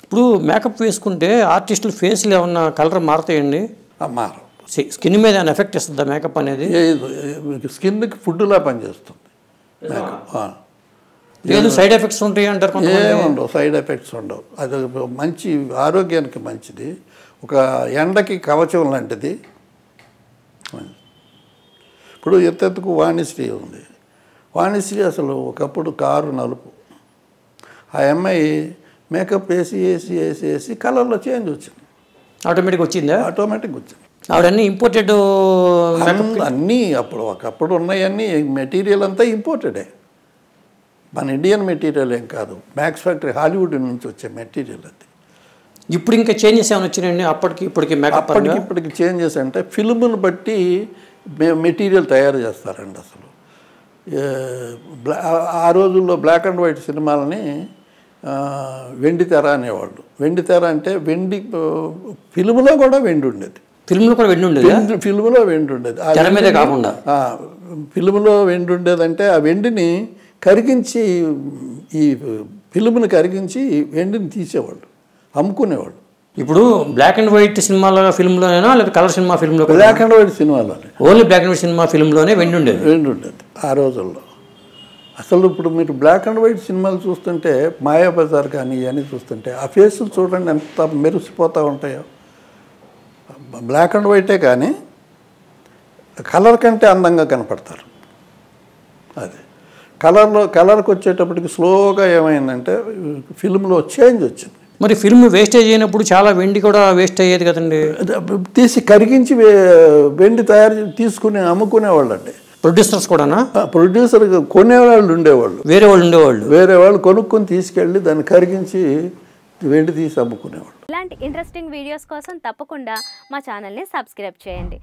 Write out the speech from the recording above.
ఇప్పుడు మేకప్ వేసుకుంటే ఆర్టిస్టుల ఫేస్లు ఏమన్నా కలర్ మారుతాయండి? మారు. స్కిన్ మీద ఏమైనా ఎఫెక్ట్ ఇస్తుందా మేకప్ అనేది? స్కిన్కి ఫుడ్లా పనిచేస్తుంది మేకప్. లేదు సైడ్ ఎఫెక్ట్స్ ఉంటాయి అంటారు. ఏముండవు, సైడ్ ఎఫెక్ట్స్ ఉండవు. అది మంచి ఆరోగ్యానికి మంచిది, ఒక ఎండకి కవచం లాంటిది. ఇప్పుడు ఎత్తెత్తుకు వాణిశ్రీ ఉంది. వాణిశ్రీ అసలు ఒకప్పుడు కారు నలుపు. ఆ అమ్మాయి మేకప్ వేసి వేసి వేసి వేసి కలర్లో చేంజ్ వచ్చింది. ఆటోమేటిక్ వచ్చిందా? ఆటోమేటిక్ వచ్చింది. ఆవిడన్నీ ఇంపోర్టెడ్ అన్నీ ఒకప్పుడు ఉన్నాయన్నీ మెటీరియల్ అంతా ఇంపోర్టెడే, మన ఇండియన్ మెటీరియల్ ఏం కాదు. మ్యాక్స్ ఫ్యాక్టరీ హాలీవుడ్ నుంచి వచ్చే మెటీరియల్ అది. ఇప్పుడు ఇంకా చేంజెస్ ఏమైనా వచ్చినాయండి అప్పటికి ఇప్పటికి? మేకప్ ఇప్పటికి చేంజెస్ అంటే ఫిల్మ్ను బట్టి మెటీరియల్ తయారు చేస్తారండి. అసలు ఆ రోజుల్లో బ్లాక్ అండ్ వైట్ సినిమాలని వెండి తెర అనేవాళ్ళు. వెండి తెర అంటే వెండి, ఫిల్మ్లో కూడా వెండి ఉండేది. ఫిల్మ్లో కూడా వెండి ఉండేది? ఫిల్మ్లో వెండి ఉండేది, కాకుండా ఫిల్మ్లో వెండి ఉండేదంటే ఆ వెండిని కరిగించి, ఈ ఫిల్మ్ని కరిగించి వెండిని తీసేవాళ్ళు, అమ్ముకునేవాళ్ళు. ఇప్పుడు బ్లాక్ అండ్ వైట్ సినిమాలో ఫిల్మ్లోనేనా లేదా కలర్ సినిమా ఫిల్మ్లో? బ్లాక్ అండ్ వైట్ సినిమాలోనే, only black and white cinema ఫిల్మ్లోనే వెండి ఉండేది. వెండి ఉండేది ఆ రోజుల్లో. అసలు ఇప్పుడు మీరు బ్లాక్ అండ్ వైట్ సినిమాలు చూస్తుంటే, మాయాబజార్ కానీ ఇవన్నీ చూస్తుంటే ఆ ఫేసులు చూడండి ఎంత మెరిసిపోతూ ఉంటాయో. బ్లాక్ అండ్ వైటే కానీ కలర్ కంటే అందంగా కనపడతారు. అది కలర్కి వచ్చేటప్పటికి స్లోగా ఏమైందంటే ఫిల్మ్లో చేంజ్ వచ్చింది. మరి ఫిల్మ్ వేస్టేజ్ అయినప్పుడు చాలా వెండి కూడా వేస్ట్ అయ్యేది కదండి. తీసి కరిగించి వెండి తీసుకుని అమ్ముకునేవాళ్ళు అండి. ప్రొడ్యూసర్స్ కూడానా? ప్రొడ్యూసర్ కొనేవాళ్ళు ఉండేవాళ్ళు, వేరే వాళ్ళు కొనుక్కొని తీసుకెళ్ళి దాన్ని కరిగించి వెండి తీసి అమ్ముకునేవాళ్ళు. ఇలాంటి ఇంట్రెస్టింగ్ వీడియోస్ కోసం తప్పకుండా మా ఛానల్ని సబ్స్క్రైబ్ చేయండి.